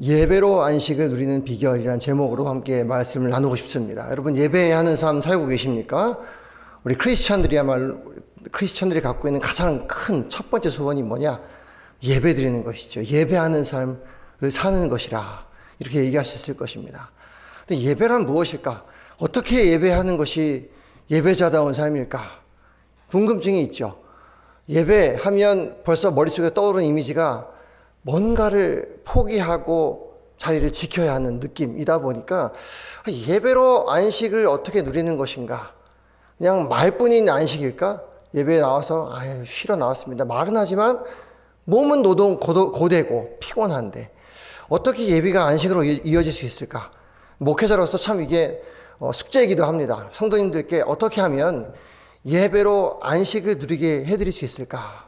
예배로 안식을 누리는 비결이라는 제목으로 함께 말씀을 나누고 싶습니다. 여러분, 예배하는 삶 살고 계십니까? 우리 크리스천들이 갖고 있는 가장 큰 첫 번째 소원이 뭐냐? 예배 드리는 것이죠. 예배하는 삶을 사는 것이라 이렇게 얘기하셨을 것입니다. 근데 예배란 무엇일까? 어떻게 예배하는 것이 예배자다운 삶일까? 궁금증이 있죠. 예배하면 벌써 머릿속에 떠오르는 이미지가 뭔가를 포기하고 자리를 지켜야 하는 느낌이다 보니까 예배로 안식을 어떻게 누리는 것인가? 그냥 말뿐인 안식일까? 예배에 나와서 쉬러 나왔습니다. 말은 하지만 몸은 고되고 피곤한데 어떻게 예배가 안식으로 이어질 수 있을까? 목회자로서 참 이게 숙제이기도 합니다. 성도님들께 어떻게 하면 예배로 안식을 누리게 해드릴 수 있을까?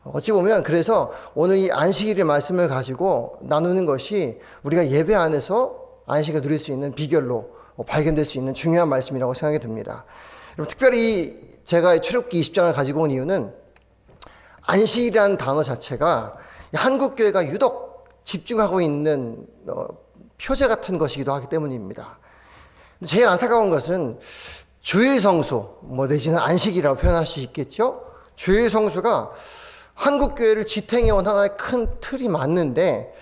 어찌 보면 그래서 오늘 이 안식일의 말씀을 가지고 나누는 것이 우리가 예배 안에서 안식을 누릴 수 있는 비결로 발견될 수 있는 중요한 말씀이라고 생각이 듭니다. 여러분, 특별히 제가 출애굽기 20장을 가지고 온 이유는 안식이라는 단어 자체가 한국교회가 유독 집중하고 있는 표제 같은 것이기도 하기 때문입니다. 제일 안타까운 것은 주일 성수, 내지는 안식이라고 표현할 수 있겠죠. 주일 성수가 한국교회를 지탱해온 하나의 큰 틀이 맞는데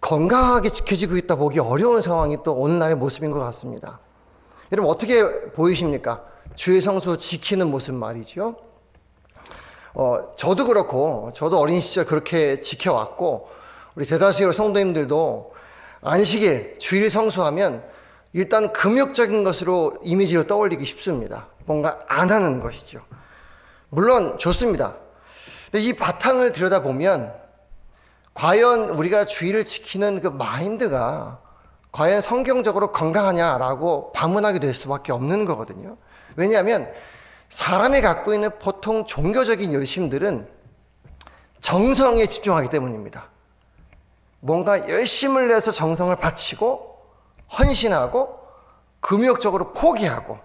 건강하게 지켜지고 있다 보기 어려운 상황이 또 오늘날의 모습인 것 같습니다. 여러분, 어떻게 보이십니까? 주일 성수 지키는 모습 말이죠. 저도 그렇고, 저도 어린 시절 그렇게 지켜왔고, 우리 대다수의 성도님들도 안식일, 주일 성수하면 일단 금욕적인 것으로 이미지를 떠올리기 쉽습니다. 뭔가 안 하는 것이죠. 물론 좋습니다. 근데 이 바탕을 들여다보면 과연 우리가 주의를 지키는 그 마인드가 과연 성경적으로 건강하냐라고 반문하게 될 수밖에 없는 거거든요. 왜냐하면 사람이 갖고 있는 보통 종교적인 열심들은 정성에 집중하기 때문입니다. 뭔가 열심을 내서 정성을 바치고 헌신하고 금욕적으로 포기하고,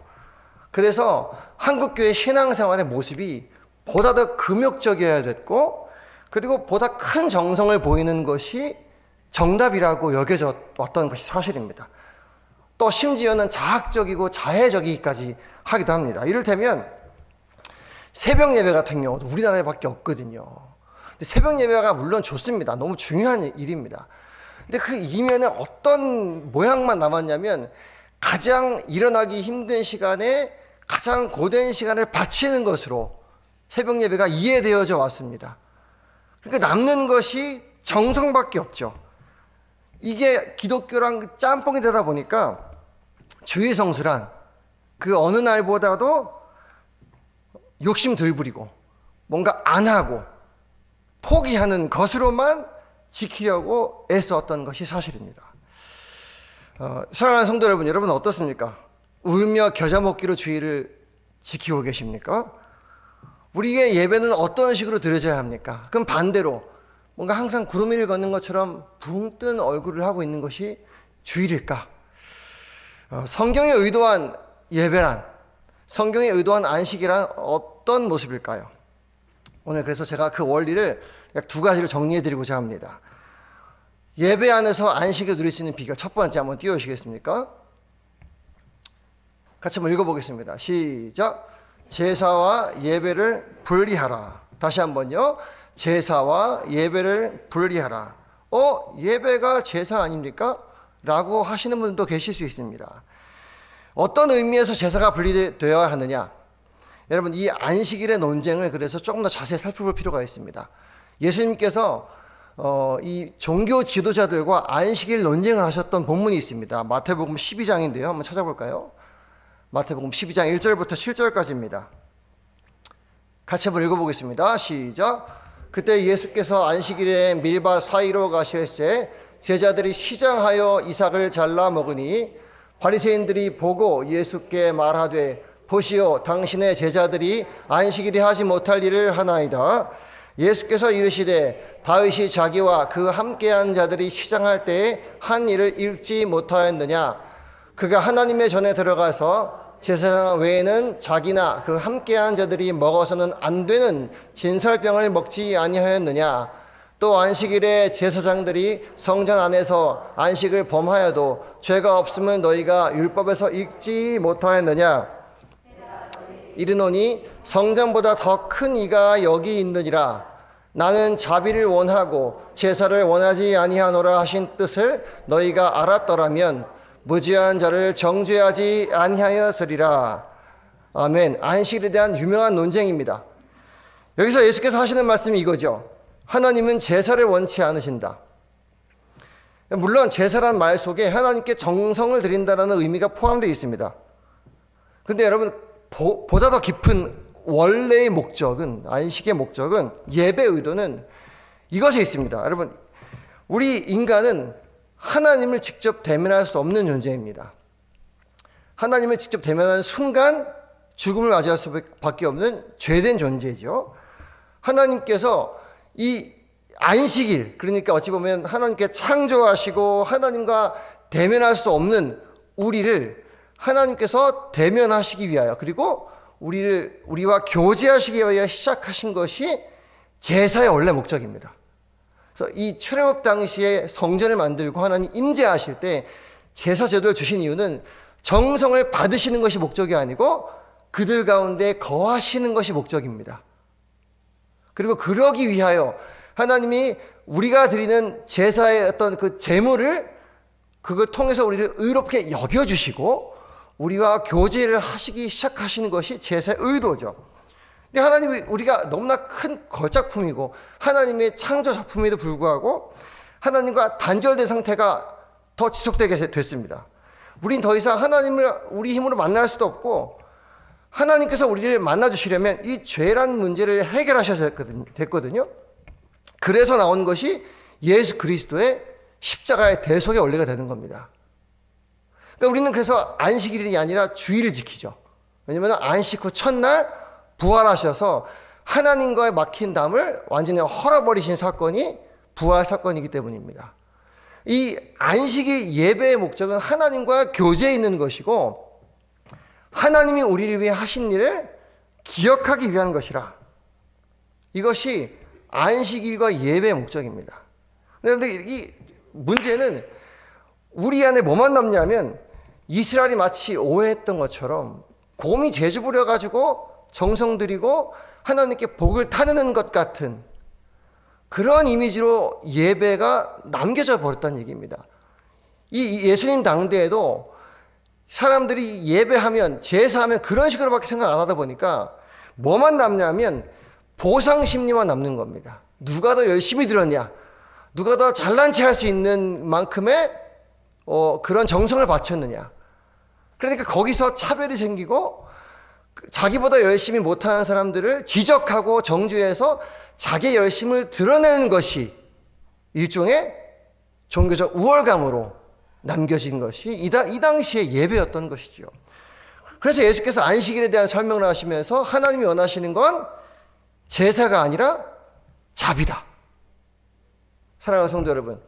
그래서 한국교회 신앙생활의 모습이 보다 더 금욕적이어야 됐고, 그리고 보다 큰 정성을 보이는 것이 정답이라고 여겨져 왔던 것이 사실입니다. 또 심지어는 자학적이고 자해적이기까지 하기도 합니다. 이를테면 새벽 예배 같은 경우도 우리나라에밖에 없거든요. 근데 새벽 예배가 물론 좋습니다. 너무 중요한 일입니다. 근데 그 이면에 어떤 모양만 남았냐면 가장 일어나기 힘든 시간에 가장 고된 시간을 바치는 것으로 새벽 예배가 이해되어져 왔습니다. 그러니까 남는 것이 정성밖에 없죠. 이게 기독교랑 짬뽕이 되다 보니까 주일 성수란 그 어느 날보다도 욕심 덜 부리고 뭔가 안 하고 포기하는 것으로만 지키려고 애써왔던 것이 사실입니다. 사랑하는 성도 여러분 어떻습니까? 울며 겨자 먹기로 주의를 지키고 계십니까? 우리의 예배는 어떤 식으로 드려져야 합니까? 그럼 반대로 뭔가 항상 구름 위를 걷는 것처럼 붕 뜬 얼굴을 하고 있는 것이 주일일까? 성경에 의도한 예배란, 성경에 의도한 안식이란 어떤 모습일까요? 오늘 그래서 제가 그 원리를 약 두 가지로 정리해드리고자 합니다. 예배 안에서 안식을 누릴 수 있는 비결, 첫 번째 한번 띄워주시겠습니까? 같이 한번 읽어보겠습니다. 시작. 제사와 예배를 분리하라. 다시 한번요. 제사와 예배를 분리하라. 예배가 제사 아닙니까? 라고 하시는 분도 계실 수 있습니다. 어떤 의미에서 제사가 분리되어야 하느냐? 여러분, 이 안식일의 논쟁을 그래서 조금 더 자세히 살펴볼 필요가 있습니다. 예수님께서 이 종교 지도자들과 안식일 논쟁을 하셨던 본문이 있습니다. 마태복음 12장인데요. 한번 찾아볼까요? 마태복음 12장 1절부터 7절까지입니다. 같이 한번 읽어보겠습니다. 시작. 그때 예수께서 안식일에 밀밭 사이로 가실새 제자들이 시장하여 이삭을 잘라 먹으니 바리새인들이 보고 예수께 말하되 보시오, 당신의 제자들이 안식일에 하지 못할 일을 하나이다. 예수께서 이르시되 다윗이 자기와 그 함께한 자들이 시장할 때에 한 일을 읽지 못하였느냐? 그가 하나님의 전에 들어가서 제사장 외에는 자기나 그 함께한 자들이 먹어서는 안 되는 진설병을 먹지 아니하였느냐? 또 안식일에 제사장들이 성전 안에서 안식을 범하여도 죄가 없음을 너희가 율법에서 읽지 못하였느냐? 이르노니 성전보다 더 큰 이가 여기 있느니라. 나는 자비를 원하고 제사를 원하지 아니하노라 하신 뜻을 너희가 알았더라면 무죄한 자를 정죄하지 아니하였으리라. 아멘. 안식일에 대한 유명한 논쟁입니다. 여기서 예수께서 하시는 말씀이 이거죠. 하나님은 제사를 원치 않으신다. 물론 제사란 말 속에 하나님께 정성을 드린다는 의미가 포함되어 있습니다. 근데 여러분, 보다 더 깊은 원래의 목적은, 안식의 목적은, 예배의 의도는 이것에 있습니다. 여러분, 우리 인간은 하나님을 직접 대면할 수 없는 존재입니다. 하나님을 직접 대면하는 순간 죽음을 맞이할 수밖에 없는 죄된 존재죠. 하나님께서 이 안식일, 그러니까 어찌 보면 하나님께 창조하시고 하나님과 대면할 수 없는 우리를 하나님께서 대면하시기 위하여, 그리고 우리와 교제하시기 위하여 시작하신 것이 제사의 원래 목적입니다. 그래서 이 출애굽 당시에 성전을 만들고 하나님 임재하실 때 제사 제도를 주신 이유는 정성을 받으시는 것이 목적이 아니고 그들 가운데 거하시는 것이 목적입니다. 그리고 그러기 위하여 하나님이 우리가 드리는 제사의 어떤 그 제물을 그걸 통해서 우리를 의롭게 여겨주시고 우리와 교제를 하시기 시작하시는 것이 제사의 의도죠. 근데 하나님이 우리가 너무나 큰 걸작품이고 하나님의 창조 작품에도 불구하고 하나님과 단절된 상태가 더 지속되게 됐습니다. 우린 더 이상 하나님을 우리 힘으로 만날 수도 없고 하나님께서 우리를 만나주시려면 이 죄란 문제를 해결하셔야 됐거든요. 그래서 나온 것이 예수 그리스도의 십자가의 대속의 원리가 되는 겁니다. 그러니까 우리는 그래서 안식일이 아니라 주일을 지키죠. 왜냐하면 안식 후 첫날 부활하셔서 하나님과의 막힌 담을 완전히 헐어버리신 사건이 부활 사건이기 때문입니다. 이 안식일 예배의 목적은 하나님과 교제에 있는 것이고 하나님이 우리를 위해 하신 일을 기억하기 위한 것이라. 이것이 안식일과 예배의 목적입니다. 그런데 이 문제는 우리 안에 뭐만 남냐면 이스라엘이 마치 오해했던 것처럼 곰이 재주 부려가지고 정성 들이고 하나님께 복을 타는 것 같은 그런 이미지로 예배가 남겨져 버렸다는 얘기입니다. 이 예수님 당대에도 사람들이 예배하면 제사하면 그런 식으로밖에 생각 안 하다 보니까 뭐만 남냐면 보상 심리만 남는 겁니다. 누가 더 열심히 들었냐, 누가 더 잘난 체 할 수 있는 만큼의 그런 정성을 바쳤느냐. 그러니까 거기서 차별이 생기고 자기보다 열심히 못하는 사람들을 지적하고 정죄해서 자기의 열심을 드러내는 것이 일종의 종교적 우월감으로 남겨진 것이 이 당시의 예배였던 것이죠. 그래서 예수께서 안식일에 대한 설명을 하시면서 하나님이 원하시는 건 제사가 아니라 자비다. 사랑하는 성도 여러분,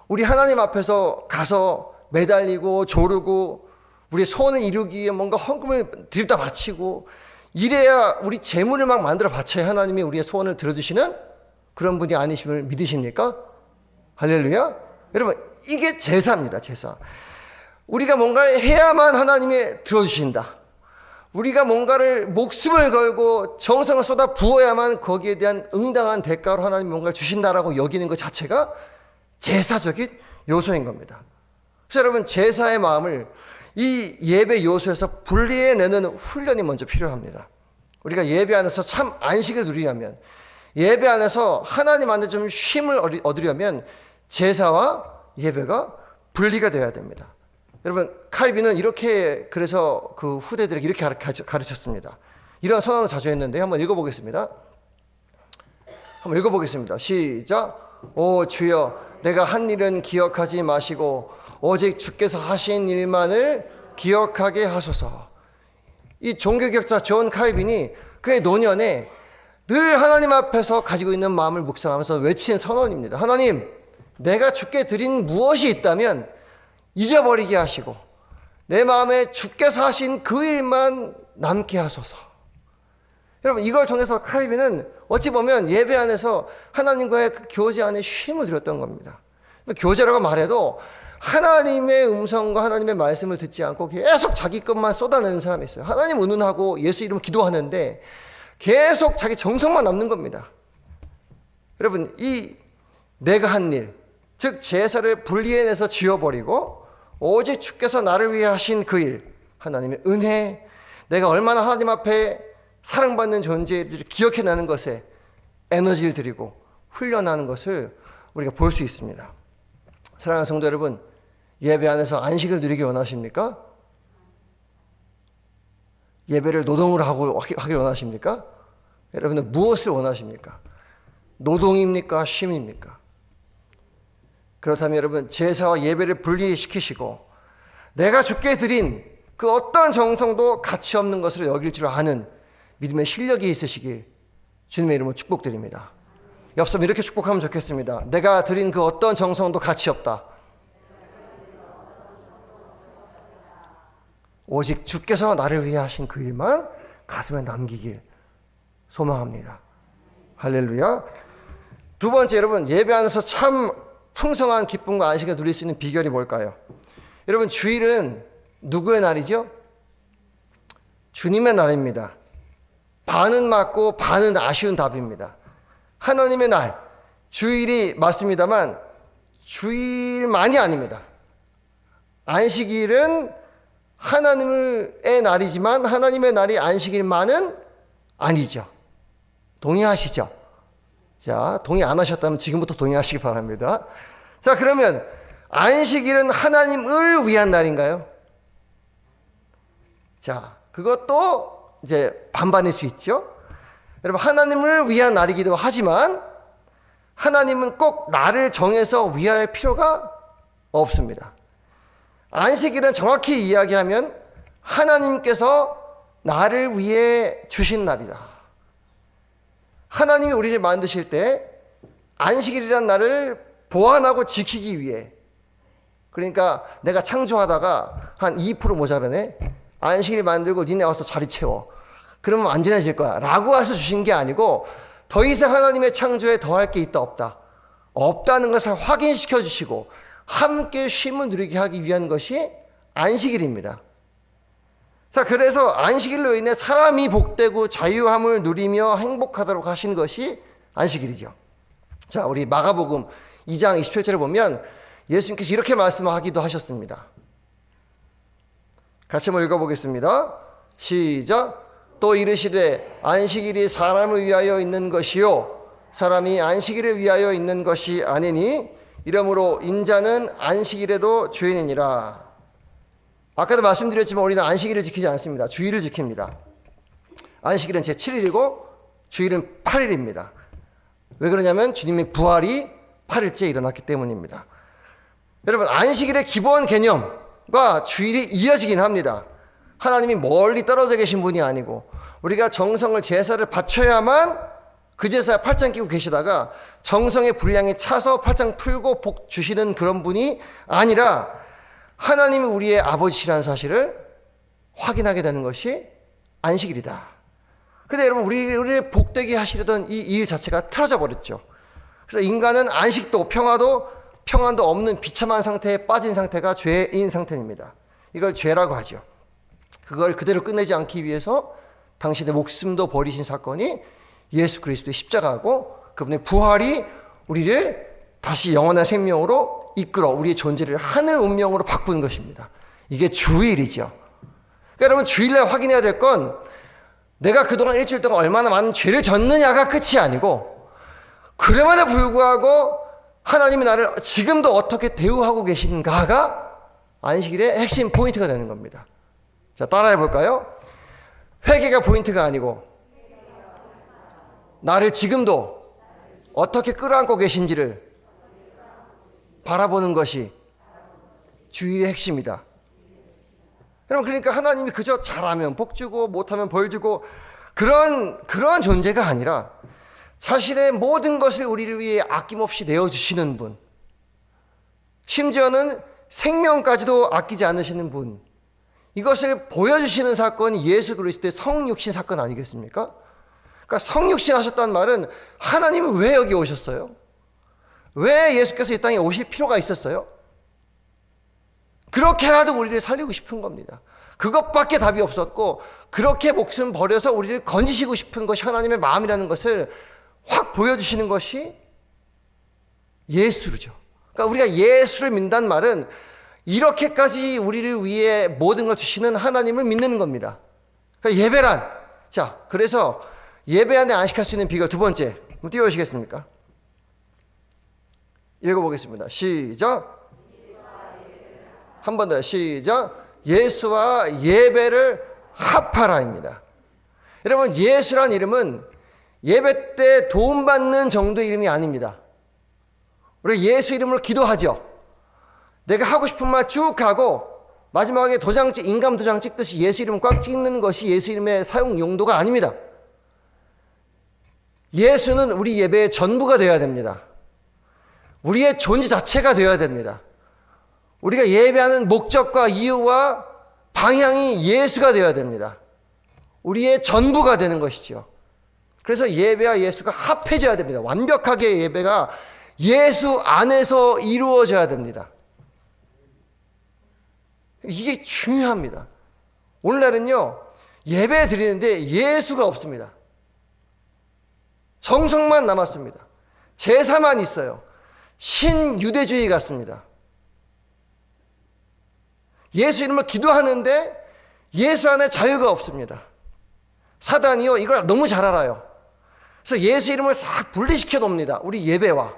우리 하나님 앞에서 가서 매달리고 조르고 우리의 소원을 이루기 위해 뭔가 헌금을 들여다 바치고 이래야 우리 재물을 막 만들어 바쳐야 하나님이 우리의 소원을 들어주시는 그런 분이 아니심을 믿으십니까? 할렐루야. 여러분, 이게 제사입니다. 제사. 우리가 뭔가를 해야만 하나님이 들어주신다. 우리가 뭔가를 목숨을 걸고 정성을 쏟아 부어야만 거기에 대한 응당한 대가로 하나님이 뭔가를 주신다라고 여기는 것 자체가 제사적인 요소인 겁니다. 그래서 여러분, 제사의 마음을 이 예배 요소에서 분리해내는 훈련이 먼저 필요합니다. 우리가 예배 안에서 참 안식을 누리려면, 예배 안에서 하나님 안에 좀 쉼을 얻으려면 제사와 예배가 분리가 돼야 됩니다. 여러분, 칼빈은 이렇게, 그래서 그 후대들에게 이렇게 가르쳤습니다. 이런 선언을 자주 했는데 한번 읽어보겠습니다. 시작. 오 주여, 내가 한 일은 기억하지 마시고 오직 주께서 하신 일만을 기억하게 하소서. 이 종교개혁자 존 칼빈이 그의 노년에 늘 하나님 앞에서 가지고 있는 마음을 묵상하면서 외친 선언입니다. 하나님, 내가 주께 드린 무엇이 있다면 잊어버리게 하시고 내 마음에 주께서 하신 그 일만 남게 하소서. 여러분, 이걸 통해서 칼빈은 어찌 보면 예배 안에서 하나님과의 그 교제 안에 쉼을 누렸던 겁니다. 교제라고 말해도 하나님의 음성과 하나님의 말씀을 듣지 않고 계속 자기 것만 쏟아내는 사람이 있어요. 하나님 의논하고 예수 이름 기도하는데 계속 자기 정성만 남는 겁니다. 여러분, 이 내가 한 일, 즉 제사를 분리해내서 지워버리고 오직 주께서 나를 위해 하신 그 일, 하나님의 은혜, 내가 얼마나 하나님 앞에 사랑받는 존재를 기억해내는 것에 에너지를 들이고 훈련하는 것을 우리가 볼 수 있습니다. 사랑하는 성도 여러분, 예배 안에서 안식을 누리기 원하십니까? 예배를 노동으로 하길 원하십니까? 여러분은 무엇을 원하십니까? 노동입니까? 쉼입니까? 그렇다면 여러분, 제사와 예배를 분리시키시고 내가 주께 드린 그 어떤 정성도 가치 없는 것으로 여길 줄 아는 믿음의 실력이 있으시길 주님의 이름으로 축복드립니다. 옆섬 이렇게 축복하면 좋겠습니다. 내가 드린 그 어떤 정성도 가치 없다. 오직 주께서 나를 위해 하신 그 일만 가슴에 남기길 소망합니다. 할렐루야. 두 번째, 여러분, 예배 안에서 참 풍성한 기쁨과 안식을 누릴 수 있는 비결이 뭘까요? 여러분, 주일은 누구의 날이죠? 주님의 날입니다. 반은 맞고 반은 아쉬운 답입니다. 하나님의 날, 주일이 맞습니다만 주일만이 아닙니다. 안식일은 하나님의 날이지만 하나님의 날이 안식일만은 아니죠. 동의하시죠? 자, 동의 안 하셨다면 지금부터 동의하시기 바랍니다. 자, 그러면 안식일은 하나님을 위한 날인가요? 자, 그것도 이제 반반일 수 있죠. 여러분, 하나님을 위한 날이기도 하지만 하나님은 꼭 나를 정해서 위할 필요가 없습니다. 안식일은 정확히 이야기하면 하나님께서 나를 위해 주신 날이다. 하나님이 우리를 만드실 때 안식일이라는 날을 보완하고 지키기 위해, 그러니까 내가 창조하다가 한 2% 모자라네, 안식일 만들고 니네 와서 자리 채워, 그러면 안전해질 거야 라고 해서 주신 게 아니고 더 이상 하나님의 창조에 더할 게 있다 없다, 없다는 것을 확인시켜 주시고 함께 쉼을 누리게 하기 위한 것이 안식일입니다. 자, 그래서 안식일로 인해 사람이 복되고 자유함을 누리며 행복하도록 하신 것이 안식일이죠. 자, 우리 마가복음 2장 27절에 보면 예수님께서 이렇게 말씀하기도 하셨습니다. 같이 한번 읽어보겠습니다. 시작. 또 이르시되 안식일이 사람을 위하여 있는 것이요 사람이 안식일을 위하여 있는 것이 아니니 이러므로 인자는 안식일에도 주인이니라. 아까도 말씀드렸지만 우리는 안식일을 지키지 않습니다. 주일을 지킵니다. 안식일은 제7일이고 주일은 8일입니다. 왜 그러냐면 주님의 부활이 8일째 일어났기 때문입니다. 여러분, 안식일의 기본 개념과 주일이 이어지긴 합니다. 하나님이 멀리 떨어져 계신 분이 아니고 우리가 정성을 제사를 바쳐야만 그 제사에 팔짱 끼고 계시다가 정성의 분량이 차서 팔짱 풀고 복 주시는 그런 분이 아니라 하나님이 우리의 아버지시라는 사실을 확인하게 되는 것이 안식일이다. 근데 여러분, 우리를 복되게 하시려던 이 일 자체가 틀어져 버렸죠. 그래서 인간은 안식도 평안도 없는 비참한 상태에 빠진 상태가 죄인 상태입니다. 이걸 죄라고 하죠. 그걸 그대로 끝내지 않기 위해서 당신의 목숨도 버리신 사건이 예수 그리스도의 십자가고 그분의 부활이 우리를 다시 영원한 생명으로 이끌어 우리의 존재를 하늘 운명으로 바꾼 것입니다. 이게 주일이죠. 그러니까 여러분, 주일날 확인해야 될 건 내가 그동안 일주일 동안 얼마나 많은 죄를 졌느냐가 끝이 아니고 그럼에도 불구하고 하나님이 나를 지금도 어떻게 대우하고 계신가가 안식일의 핵심 포인트가 되는 겁니다. 자, 따라해 볼까요? 회개가 포인트가 아니고 나를 지금도 어떻게 끌어안고 계신지를 바라보는 것이 주일의 핵심이다. 여러분, 그러니까 하나님이 그저 잘하면 복 주고 못하면 벌 주고 그런 존재가 아니라 자신의 모든 것을 우리를 위해 아낌없이 내어주시는 분, 심지어는 생명까지도 아끼지 않으시는 분, 이것을 보여주시는 사건이 예수 그리스도의 성육신 사건 아니겠습니까? 그러니까 성육신 하셨다는 말은 하나님은 왜 여기 오셨어요? 왜 예수께서 이 땅에 오실 필요가 있었어요? 그렇게라도 우리를 살리고 싶은 겁니다. 그것밖에 답이 없었고, 그렇게 목숨 버려서 우리를 건지시고 싶은 것이 하나님의 마음이라는 것을 확 보여주시는 것이 예수죠. 그러니까 우리가 예수를 믿는다는 말은 이렇게까지 우리를 위해 모든 걸 주시는 하나님을 믿는 겁니다. 그러니까 예배란, 자, 그래서 예배 안에 안식할 수 있는 비결 두 번째, 한번 띄워주시겠습니까? 읽어보겠습니다. 시작. 한 번 더 시작. 예수와 예배를 합하라입니다. 여러분, 예수란 이름은 예배 때 도움받는 정도의 이름이 아닙니다. 우리가 예수 이름으로 기도하죠. 내가 하고 싶은 말 쭉 하고 마지막에 인감 도장 찍듯이 예수 이름을 꽉 찍는 것이 예수 이름의 사용 용도가 아닙니다. 예수는 우리 예배의 전부가 되어야 됩니다. 우리의 존재 자체가 되어야 됩니다. 우리가 예배하는 목적과 이유와 방향이 예수가 되어야 됩니다. 우리의 전부가 되는 것이죠. 그래서 예배와 예수가 합해져야 됩니다. 완벽하게 예배가 예수 안에서 이루어져야 됩니다. 이게 중요합니다. 오늘날은요, 예배 드리는데 예수가 없습니다. 정성만 남았습니다. 제사만 있어요. 신유대주의 같습니다. 예수 이름을 기도하는데 예수 안에 자유가 없습니다. 사단이요, 이걸 너무 잘 알아요. 그래서 예수 이름을 싹 분리시켜 놓습니다. 우리 예배와.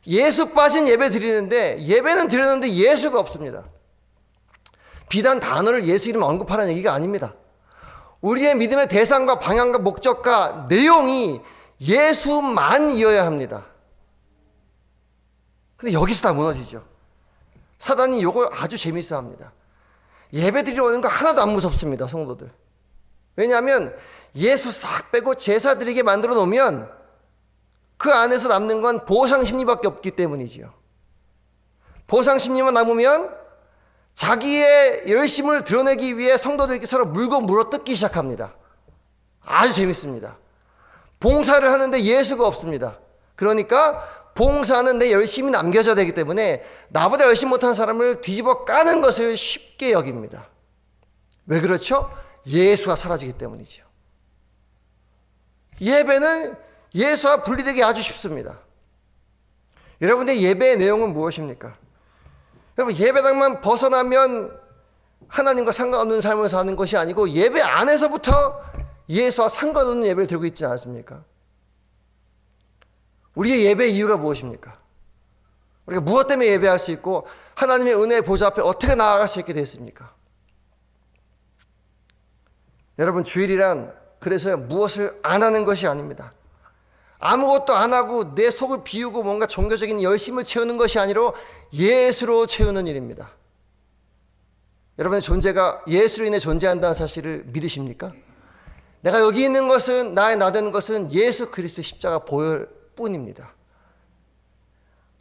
예수 빠진 예배 드리는데 예배는 드렸는데 예수가 없습니다. 비단 단어를 예수 이름 언급하라는 얘기가 아닙니다. 우리의 믿음의 대상과 방향과 목적과 내용이 예수만이어야 합니다. 근데 여기서 다 무너지죠. 사단이 이거 아주 재밌어 합니다. 예배 드리러 오는 거 하나도 안 무섭습니다, 성도들. 왜냐하면 예수 싹 빼고 제사 드리게 만들어 놓으면 그 안에서 남는 건 보상심리밖에 없기 때문이지요. 보상심리만 남으면 자기의 열심을 드러내기 위해 성도들에게 서로 물고 물어뜯기 시작합니다. 아주 재밌습니다. 봉사를 하는데 예수가 없습니다. 그러니까 봉사는 내 열심이 남겨져야 되기 때문에 나보다 열심히 못하는 사람을 뒤집어 까는 것을 쉽게 여깁니다. 왜 그렇죠? 예수가 사라지기 때문이죠. 예배는 예수와 분리되기 아주 쉽습니다. 여러분의 예배의 내용은 무엇입니까? 여러분, 예배당만 벗어나면 하나님과 상관없는 삶을 사는 것이 아니고 예배 안에서부터 예수와 상관없는 예배를 드리고 있지 않습니까? 우리의 예배의 이유가 무엇입니까? 우리가 무엇 때문에 예배할 수 있고 하나님의 은혜의 보좌 앞에 어떻게 나아갈 수 있게 됐습니까? 여러분, 주일이란 그래서 무엇을 안 하는 것이 아닙니다. 아무것도 안 하고 내 속을 비우고 뭔가 종교적인 열심을 채우는 것이 아니라 예수로 채우는 일입니다. 여러분의 존재가 예수로 인해 존재한다는 사실을 믿으십니까? 내가 여기 있는 것은, 나의 나 되는 것은 예수 그리스도의 십자가 보혈 뿐입니다.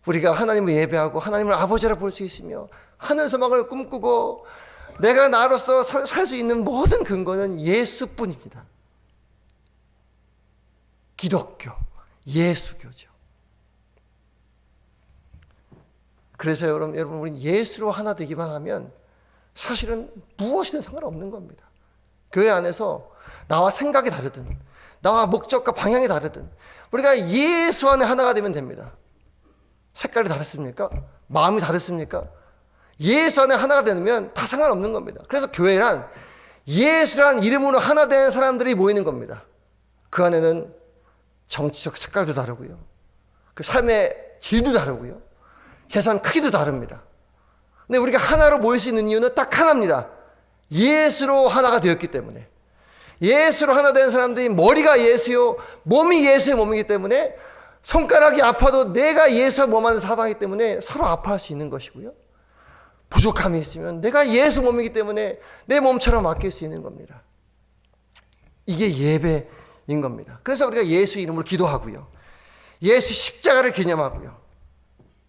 우리가 하나님을 예배하고 하나님을 아버지라 볼 수 있으며 하늘 소망을 꿈꾸고 내가 나로서 살 수 있는 모든 근거는 예수뿐입니다. 기독교, 예수교죠. 그래서 여러분 우리 예수로 하나 되기만 하면 사실은 무엇이든 상관없는 겁니다. 교회 안에서 나와 생각이 다르든 나와 목적과 방향이 다르든 우리가 예수 안에 하나가 되면 됩니다. 색깔이 다르습니까? 마음이 다르습니까? 예수 안에 하나가 되면 다 상관없는 겁니다. 그래서 교회란 예수란 이름으로 하나 된 사람들이 모이는 겁니다. 그 안에는 정치적 색깔도 다르고요. 그 삶의 질도 다르고요. 재산 크기도 다릅니다. 근데 우리가 하나로 모일 수 있는 이유는 딱 하나입니다. 예수로 하나가 되었기 때문에. 예수로 하나 된 사람들이 머리가 예수요, 몸이 예수의 몸이기 때문에 손가락이 아파도 내가 예수와 몸 안에 사랑하기 때문에 서로 아파할 수 있는 것이고요. 부족함이 있으면 내가 예수 몸이기 때문에 내 몸처럼 맡길 수 있는 겁니다. 이게 예배인 겁니다. 그래서 우리가 예수 이름으로 기도하고요. 예수 십자가를 기념하고요.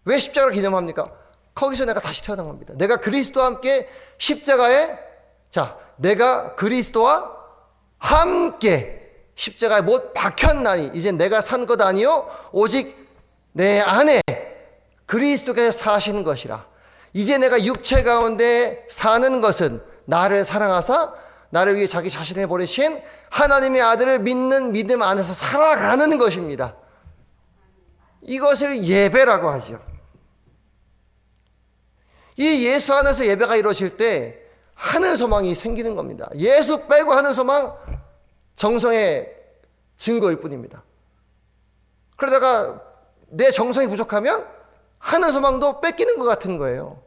왜 십자가를 기념합니까? 거기서 내가 다시 태어난 겁니다. 내가 그리스도와 함께 십자가에, 내가 그리스도와 함께 십자가에 못 박혔나니 이제 내가 산 것 아니요 오직 내 안에 그리스도께서 사시는 것이라. 이제 내가 육체 가운데 사는 것은 나를 사랑하사 나를 위해 자기 자신을 버리신 하나님의 아들을 믿는 믿음 안에서 살아가는 것입니다. 이것을 예배라고 하죠. 이 예수 안에서 예배가 이루어질 때 하늘 소망이 생기는 겁니다. 예수 빼고 하늘 소망 정성의 증거일 뿐입니다. 그러다가 내 정성이 부족하면 하늘 소망도 뺏기는 것 같은 거예요.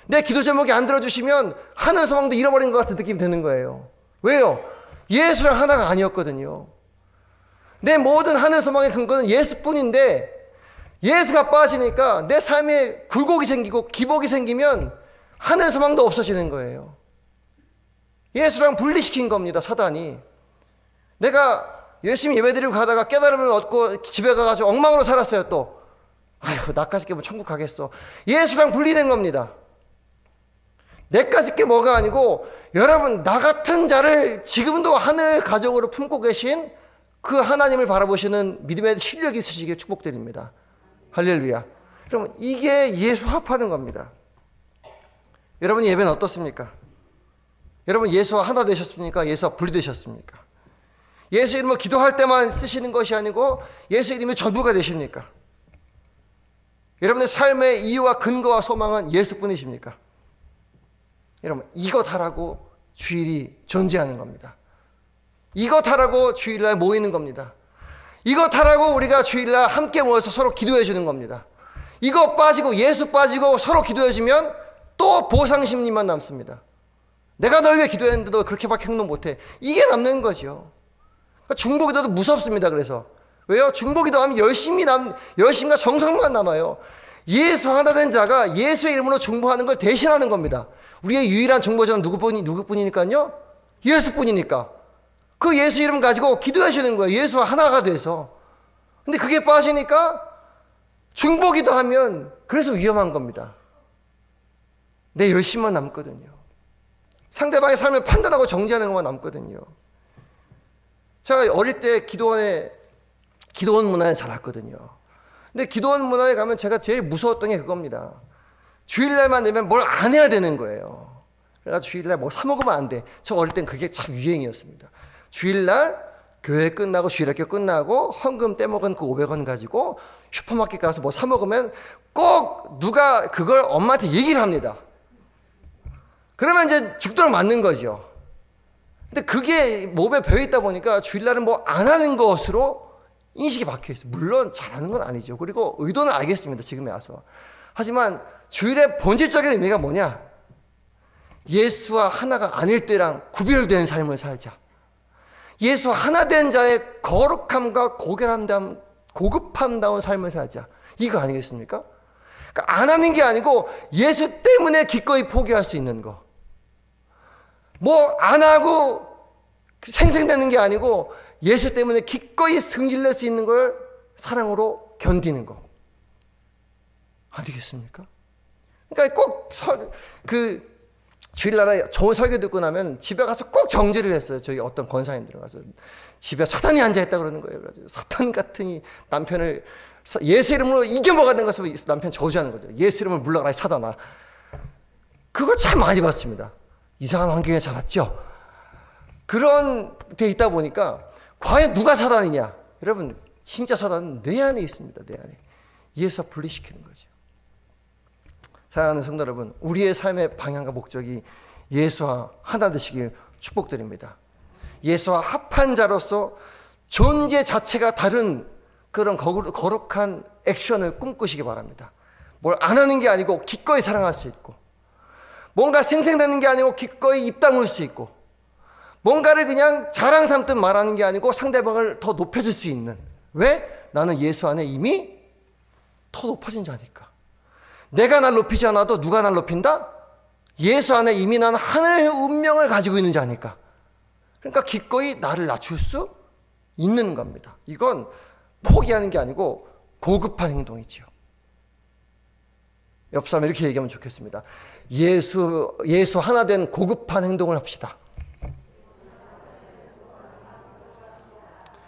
내 기도 제목이 안 들어주시면 하늘 소망도 잃어버린 것 같은 느낌이 드는 거예요. 왜요? 예수랑 하나가 아니었거든요. 내 모든 하늘 소망의 근거는 예수뿐인데 예수가 빠지니까 내 삶에 굴곡이 생기고 기복이 생기면 하늘 소망도 없어지는 거예요. 예수랑 분리시킨 겁니다, 사단이. 내가 열심히 예배드리고 가다가 깨달음을 얻고 집에 가가지고 엉망으로 살았어요, 또. 아휴, 나까지 깨면 천국 가겠어. 예수랑 분리된 겁니다. 내까지 게 뭐가 아니고, 여러분, 나 같은 자를 지금도 하늘 가족으로 품고 계신 그 하나님을 바라보시는 믿음의 실력이 있으시기에 축복드립니다. 할렐루야. 여러분, 이게 예수 합하는 겁니다. 여러분, 예배는 어떻습니까? 여러분, 예수와 하나 되셨습니까? 예수와 분리되셨습니까? 예수 이름으로 기도할 때만 쓰시는 것이 아니고 예수 이름이 전부가 되십니까? 여러분의 삶의 이유와 근거와 소망은 예수뿐이십니까? 여러분, 이것 하라고 주일이 존재하는 겁니다. 이것 하라고 주일날 모이는 겁니다. 이것 하라고 우리가 주일날 함께 모여서 서로 기도해 주는 겁니다. 이거 빠지고 예수 빠지고 서로 기도해 주면 또 보상심리만 남습니다. 내가 널 위해 기도했는데도 그렇게밖에 행동 못해. 이게 남는 거죠. 중보기도도 무섭습니다. 그래서 왜요? 중보기도 하면 열심과 정성만 남아요. 예수 하나 된 자가 예수의 이름으로 중보하는 걸 대신하는 겁니다. 우리의 유일한 중보자는 누구뿐이니까요? 예수뿐이니까. 그 예수 이름 가지고 기도해 주는 거예요. 예수와 하나가 돼서. 근데 그게 빠지니까 중보기도 하면 그래서 위험한 겁니다. 내 열심만 남거든요. 상대방의 삶을 판단하고 정지하는 것만 남거든요. 제가 어릴 때 기도원 문화에 자랐거든요. 근데 기도원 문화에 가면 제가 제일 무서웠던 게 그겁니다. 주일날만 되면 뭘 안 해야 되는 거예요. 그래서 주일날 뭐 사 먹으면 안 돼. 저 어릴 땐 그게 참 유행이었습니다. 주일날 교회 끝나고 주일학교 끝나고 헌금 떼먹은 그 500원 가지고 슈퍼마켓 가서 뭐 사 먹으면 꼭 누가 그걸 엄마한테 얘기를 합니다. 그러면 이제 죽도록 맞는 거죠. 근데 그게 몸에 배어있다 보니까 주일날은 뭐 안 하는 것으로 인식이 박혀있어요. 물론 잘하는 건 아니죠. 그리고 의도는 알겠습니다. 지금에 와서. 하지만 주일의 본질적인 의미가 뭐냐? 예수와 하나가 아닐 때랑 구별된 삶을 살자. 예수 하나 된 자의 거룩함과 고급함다운 삶을 살자. 이거 아니겠습니까? 그러니까 안 하는 게 아니고 예수 때문에 기꺼이 포기할 수 있는 거. 뭐 안 하고 생생되는 게 아니고 예수 때문에 기꺼이 승리를 낼 수 있는 걸 사랑으로 견디는 거. 아니겠습니까? 그러니까 꼭 주일날에 좋은 설교 듣고 나면 집에 가서 꼭 정지를 했어요. 저희 어떤 권사님들 가서 집에 사탄이 앉아있다 그러는 거예요. 그래서 사탄 같은 이 남편을 예수 이름으로 이겨먹었는 것을 남편 저주하는 거죠. 예수 이름을 물러가라 이 사단아. 그걸 참 많이 봤습니다. 이상한 환경에 자랐죠. 그런 데 있다 보니까 과연 누가 사단이냐? 여러분, 진짜 사단은 내 안에 있습니다. 내 안에. 예수와 분리시키는 거죠. 사랑하는 성도 여러분, 우리의 삶의 방향과 목적이 예수와 하나 되시길 축복드립니다. 예수와 합한 자로서 존재 자체가 다른 그런 거룩한 액션을 꿈꾸시기 바랍니다. 뭘 안 하는 게 아니고 기꺼이 사랑할 수 있고, 뭔가 생생되는 게 아니고 기꺼이 입 다물 수 있고, 뭔가를 그냥 자랑 삼듯 말하는 게 아니고 상대방을 더 높여줄 수 있는. 왜? 나는 예수 안에 이미 더 높아진 자니까. 내가 날 높이지 않아도 누가 날 높인다? 예수 안에 이미 나는 하늘의 운명을 가지고 있는 자니까. 그러니까 기꺼이 나를 낮출 수 있는 겁니다. 이건 포기하는 게 아니고 고급한 행동이지요. 옆 사람 이렇게 얘기하면 좋겠습니다. 예수 하나 된 고급한 행동을 합시다.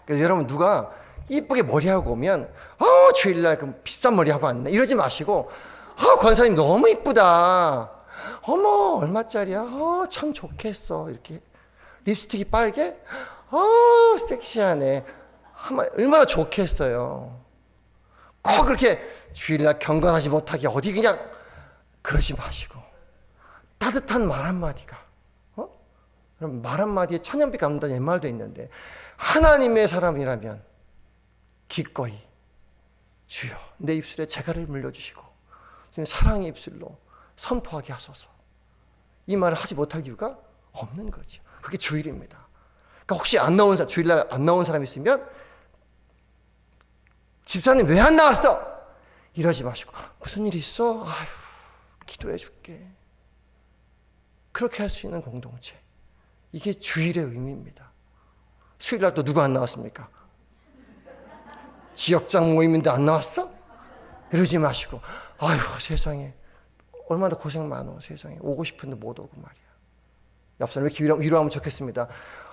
그래서 여러분 누가 이쁘게 머리하고 오면 주일날 그 비싼 머리하고 왔네 이러지 마시고 권사님 너무 이쁘다. 어머 얼마짜리야? 참 좋겠어. 이렇게 립스틱이 빨개? 섹시하네. 얼마나 좋겠어요. 꼭 그렇게 주일날 경건하지 못하게 어디 그냥 그러지 마시고 따뜻한 말 한마디가 그럼 말 한마디에 천년빛 갚는다는 옛말도 있는데 하나님의 사람이라면 기꺼이 주여 내 입술에 재갈을 물려주시고 지금 사랑의 입술로 선포하게 하소서. 이 말을 하지 못할 이유가 없는 거죠. 그게 주일입니다. 그러니까 혹시 안 나온 사람, 주일날 안 나온 사람이 있으면 집사님 왜 안 나왔어? 이러지 마시고 무슨 일 있어? 아휴 기도해 줄게. 그렇게 할 수 있는 공동체. 이게 주일의 의미입니다. 수요일날 또 누가 안 나왔습니까? 지역장 모임인데 안 나왔어? 이러지 마시고 아휴 세상에 얼마나 고생 많어. 세상에 오고 싶은데 못 오고 말이야. 옆 사람 이렇게 위로하면 좋겠습니다.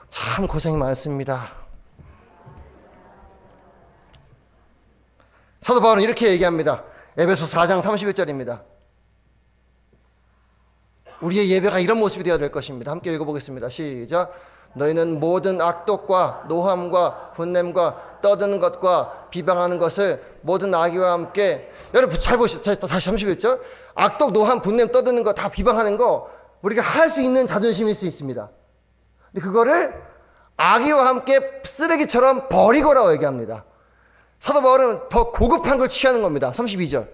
참 고생이 많습니다. 사도 바울은 이렇게 얘기합니다. 에베소 4장 31절입니다. 우리의 예배가 이런 모습이 되어야 될 것입니다. 함께 읽어보겠습니다. 시작. 너희는 모든 악독과 노함과 분냄과 떠드는 것과 비방하는 것을 모든 악의와 함께 여러분 잘 보시죠. 다시 31절. 악독, 노함, 분냄, 떠드는 거 다 비방하는 거 우리가 할 수 있는 자존심일 수 있습니다. 근데 그거를 악의와 함께 쓰레기처럼 버리고라고 얘기합니다. 사도 바울은 더 고급한 걸 취하는 겁니다. 32절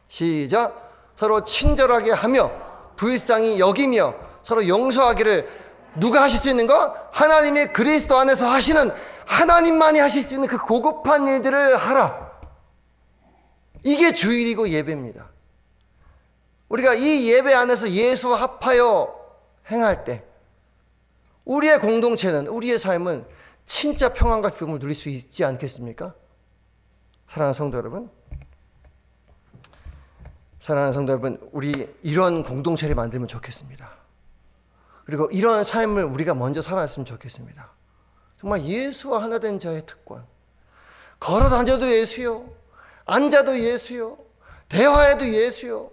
시작. 서로 친절하게 하며 불쌍히 여기며 서로 용서하기를 누가 하실 수 있는 거? 하나님의 그리스도 안에서 하시는 하나님만이 하실 수 있는 그 고급한 일들을 하라. 이게 주일이고 예배입니다. 우리가 이 예배 안에서 예수와 합하여 행할 때 우리의 공동체는 우리의 삶은 진짜 평안과 기쁨을 누릴 수 있지 않겠습니까? 사랑하는 성도 여러분, 사랑하는 성도 여러분, 우리 이런 공동체를 만들면 좋겠습니다. 그리고 이런 삶을 우리가 먼저 살아냈으면 좋겠습니다. 정말 예수와 하나 된 자의 특권. 걸어 다녀도 예수요, 앉아도 예수요, 대화해도 예수요,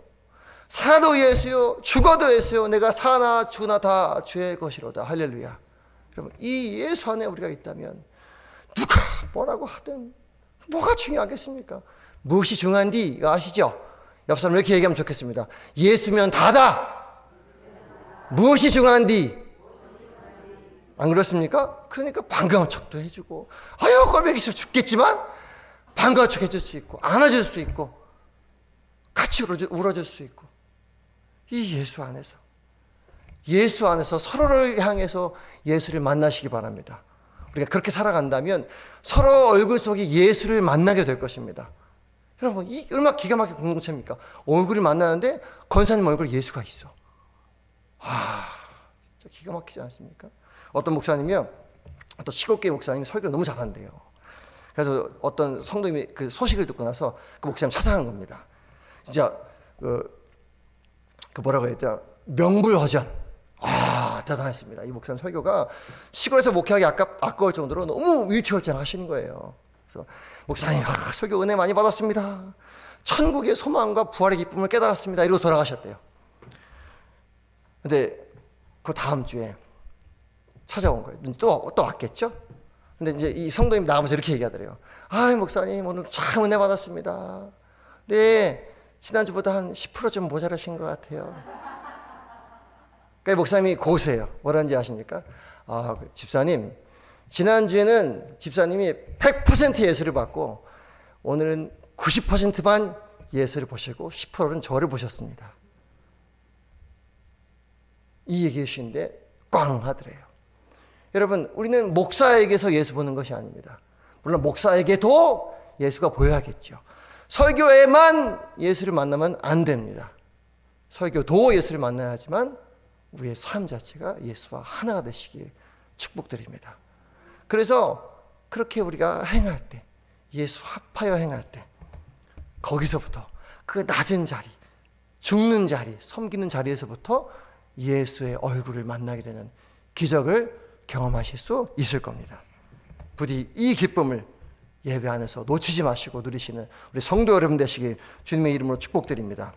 살아도 예수요, 죽어도 예수요. 내가 사나 죽으나 다 주의 것이로다. 할렐루야. 여러분, 이 예수 안에 우리가 있다면 누가 뭐라고 하든 뭐가 중요하겠습니까? 무엇이 중요한지 아시죠? 옆 사람 이렇게 얘기하면 좋겠습니다. 예수면 다다. 무엇이 중요한디? 안 그렇습니까? 그러니까 반가운 척도 해주고 아유 꼴보기 싫어 죽겠지만 반가운 척 해줄 수 있고 안아줄 수 있고 같이 울어줄 수 있고 이 예수 안에서 서로를 향해서 예수를 만나시기 바랍니다. 우리가 그렇게 살아간다면 서로 얼굴 속에 예수를 만나게 될 것입니다. 여러분 이 얼마나 기가 막힌 공동체입니까? 얼굴을 만나는데 권사님 얼굴에 예수가 있어. 진짜 기가 막히지 않습니까? 어떤 목사님이요, 어떤 시골교회 목사님이 설교를 너무 잘한대요. 그래서 어떤 성도님이 그 소식을 듣고 나서 그 목사님 찾아간 겁니다. 진짜 그 뭐라고 해야 되나 명불허전. 대단했습니다. 이 목사님 설교가 시골에서 목회하기 아까울 정도로 너무 일치월장하시는 거예요. 그래서 목사님 설교 은혜 많이 받았습니다. 천국의 소망과 부활의 기쁨을 깨달았습니다. 이러고 돌아가셨대요. 근데 그 다음 주에 찾아온 거예요. 또 왔겠죠? 근데 이제 이 성도님 나가면서 이렇게 얘기하더래요. 목사님 오늘 참 은혜 받았습니다. 네, 지난주보다 한 10% 좀 모자라신 것 같아요. 그러니까 목사님이 고세요. 뭐라는지 아십니까? 집사님, 지난주에는 집사님이 100% 예수를 받고 오늘은 90%만 예수를 보시고 10%는 저를 보셨습니다. 이 얘기해 주시는데 꽝 하더래요. 여러분, 우리는 목사에게서 예수 보는 것이 아닙니다. 물론 목사에게도 예수가 보여야겠죠. 설교에만 예수를 만나면 안 됩니다. 설교도 예수를 만나야 하지만 우리의 삶 자체가 예수와 하나가 되시길 축복드립니다. 그래서 그렇게 우리가 행할 때, 예수 합하여 행할 때 거기서부터 그 낮은 자리, 죽는 자리, 섬기는 자리에서부터 예수의 얼굴을 만나게 되는 기적을 경험하실 수 있을 겁니다. 부디 이 기쁨을 예배 안에서 놓치지 마시고 누리시는 우리 성도 여러분 되시길 주님의 이름으로 축복드립니다.